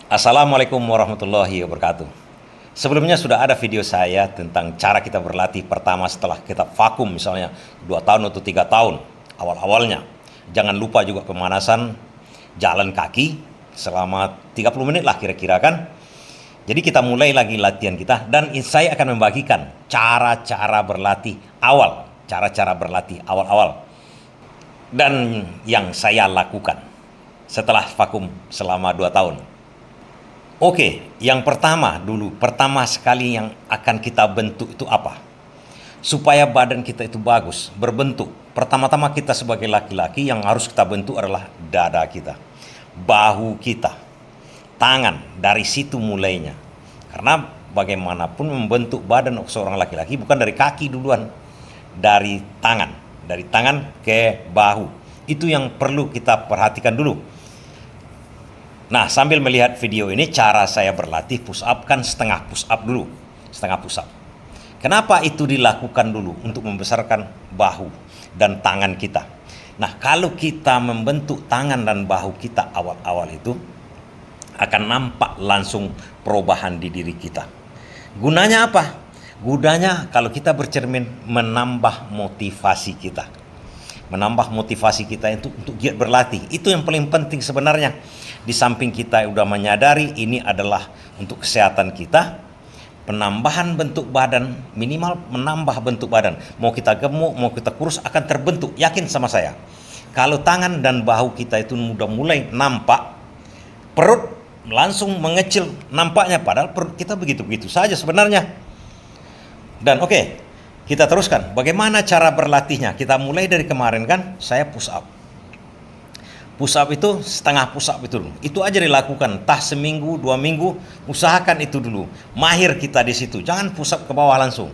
Assalamualaikum warahmatullahi wabarakatuh. Sebelumnya sudah ada video saya tentang cara kita berlatih pertama setelah kita vakum, misalnya 2 tahun atau 3 tahun awal-awalnya. Jangan lupa juga pemanasan jalan kaki selama 30 menit lah kira-kira kan. Jadi kita mulai lagi latihan kita, dan saya akan membagikan cara-cara berlatih awal, cara-cara berlatih awal-awal dan yang saya lakukan setelah vakum selama 2 tahun. Oke, yang pertama sekali yang akan kita bentuk itu apa? Supaya badan kita itu bagus, berbentuk. Pertama-tama kita sebagai laki-laki yang harus kita bentuk adalah dada kita, bahu kita, tangan, dari situ mulainya. Karena bagaimanapun membentuk badan seorang laki-laki bukan dari kaki duluan, dari tangan ke bahu. Itu yang perlu kita perhatikan dulu. Nah, sambil melihat video ini, cara saya berlatih push up kan setengah push up dulu. Setengah push up. Kenapa itu dilakukan dulu? Untuk membesarkan bahu dan tangan kita. Nah, kalau kita membentuk tangan dan bahu kita awal-awal itu, akan nampak langsung perubahan di diri kita. Gunanya apa? Gunanya kalau kita bercermin menambah motivasi kita. Menambah motivasi kita itu untuk giat berlatih. Itu yang paling penting sebenarnya. Di samping kita udah menyadari ini adalah untuk kesehatan kita, penambahan bentuk badan, minimal menambah bentuk badan. Mau kita gemuk, mau kita kurus akan terbentuk, yakin sama saya. Kalau tangan dan bahu kita itu udah mulai nampak, perut langsung mengecil nampaknya, padahal perut kita begitu-begitu saja sebenarnya. Dan oke, kita teruskan. Bagaimana cara berlatihnya? Kita mulai dari kemarin kan, saya push up. Push up itu setengah push up itu dulu. Itu aja dilakukan, entah seminggu, 2 minggu, usahakan itu dulu. Mahir kita di situ. Jangan push up ke bawah langsung.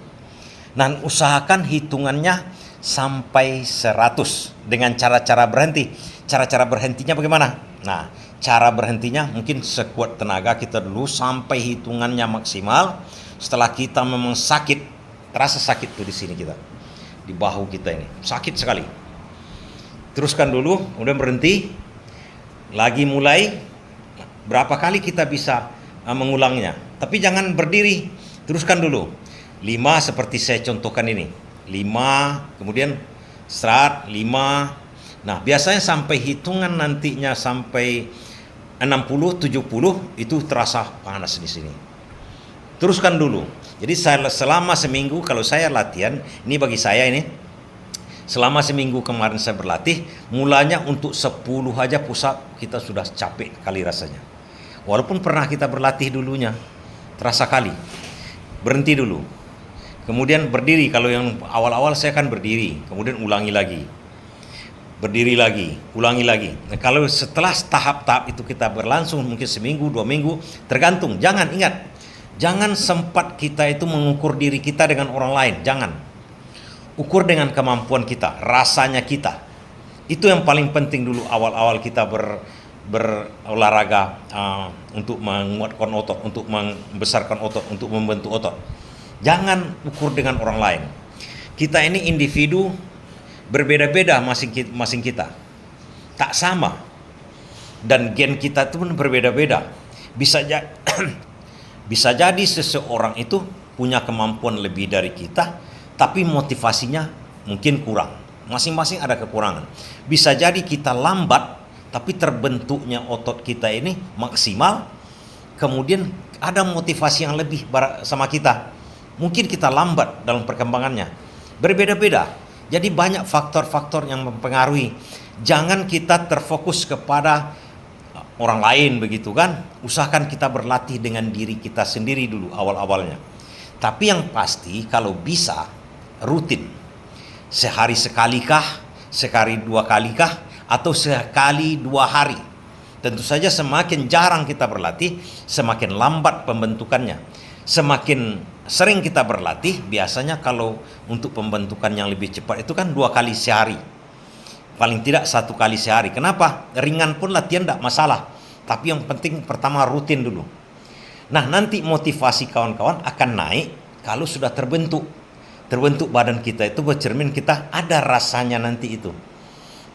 Dan usahakan hitungannya sampai 100 dengan cara-cara berhenti. Cara-cara berhentinya bagaimana? Nah, cara berhentinya mungkin sekuat tenaga kita dulu sampai hitungannya maksimal. Setelah kita memang sakit, terasa sakit tuh di sini kita, di bahu kita ini sakit sekali. Teruskan dulu, udah berhenti, lagi mulai. Berapa kali kita bisa mengulangnya? Tapi jangan berdiri, teruskan dulu. 5 seperti saya contohkan ini, 5, kemudian start 5. Nah, biasanya sampai hitungan nantinya sampai 60, 70 itu terasa panas di sini. Teruskan dulu. Jadi selama seminggu kalau saya latihan, ini bagi saya ini, selama seminggu kemarin saya berlatih, mulanya untuk 10 aja push up kita sudah capek kali rasanya. Walaupun pernah kita berlatih dulunya, terasa kali. Berhenti dulu. Kemudian berdiri, kalau yang awal-awal saya kan berdiri, kemudian ulangi lagi. Berdiri lagi, ulangi lagi. Nah, kalau setelah tahap-tahap itu kita berlangsung mungkin seminggu, 2 minggu, tergantung. Jangan sempat kita itu mengukur diri kita dengan orang lain, jangan. Ukur dengan kemampuan kita, rasanya kita. Itu yang paling penting dulu awal-awal kita berolahraga, untuk menguatkan otot, untuk membesarkan otot, untuk membentuk otot. Jangan ukur dengan orang lain. Kita ini individu, berbeda-beda masing-masing kita. Tak sama. Dan gen kita itu pun berbeda-beda. Bisa jadi seseorang itu punya kemampuan lebih dari kita, tapi motivasinya mungkin kurang. Masing-masing ada kekurangan. Bisa jadi kita lambat, tapi terbentuknya otot kita ini maksimal. Kemudian ada motivasi yang lebih sama kita. Mungkin kita lambat dalam perkembangannya. Berbeda-beda. Jadi banyak faktor-faktor yang mempengaruhi. Jangan kita terfokus kepada orang lain begitu kan. Usahakan kita berlatih dengan diri kita sendiri dulu awal-awalnya. Tapi yang pasti kalau bisa rutin, sehari sekalikah, sekali 2 kalikah, atau sekali 2 hari. Tentu saja semakin jarang kita berlatih, semakin lambat pembentukannya. Semakin sering kita berlatih, biasanya kalau untuk pembentukan yang lebih cepat itu kan 2 kali sehari, paling tidak 1 kali sehari. Kenapa? Ringan pun latihan tidak masalah, tapi yang penting pertama rutin dulu. Nah, nanti motivasi kawan-kawan akan naik kalau sudah terbentuk badan kita itu bercermin, kita ada rasanya nanti itu.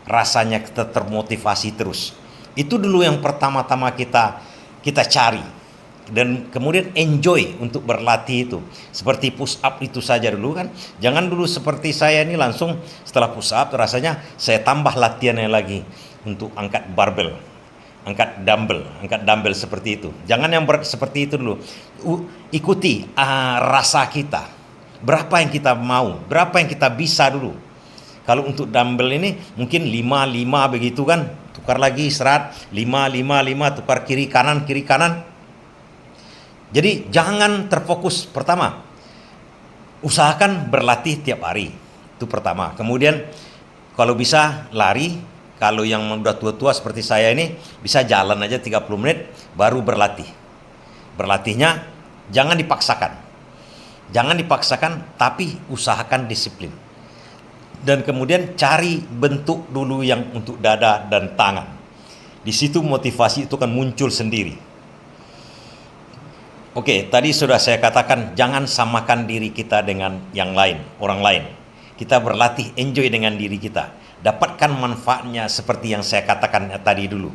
Rasanya kita termotivasi terus. Itu dulu yang pertama-tama kita kita cari dan kemudian enjoy untuk berlatih itu. Seperti push up itu saja dulu kan. Jangan dulu seperti saya ini langsung setelah push up rasanya saya tambah latihannya lagi untuk angkat barbel, angkat dumbbell seperti itu. Jangan yang seperti itu dulu. Ikuti rasa kita. Berapa yang kita mau, berapa yang kita bisa dulu. Kalau untuk dumbbell ini mungkin 5 begitu kan. Tukar lagi serat 5 tukar kiri kanan. Jadi jangan terfokus. Pertama, usahakan berlatih tiap hari. Itu pertama. Kemudian kalau bisa lari. Kalau yang udah tua-tua seperti saya ini bisa jalan aja 30 menit baru berlatih. Berlatihnya jangan dipaksakan. Jangan dipaksakan tapi usahakan disiplin. Dan kemudian cari bentuk dulu yang untuk dada dan tangan. Di situ motivasi itu kan muncul sendiri. Oke, tadi sudah saya katakan jangan samakan diri kita dengan yang lain, orang lain. Kita berlatih, enjoy dengan diri kita. Dapatkan manfaatnya seperti yang saya katakan tadi dulu.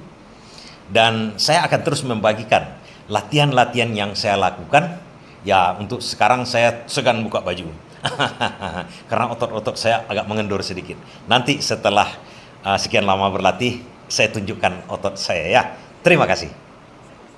Dan saya akan terus membagikan latihan-latihan yang saya lakukan. Ya, untuk sekarang saya segan buka baju. Karena otot-otot saya agak mengendur sedikit. Nanti setelah sekian lama berlatih, saya tunjukkan otot saya ya. Terima kasih.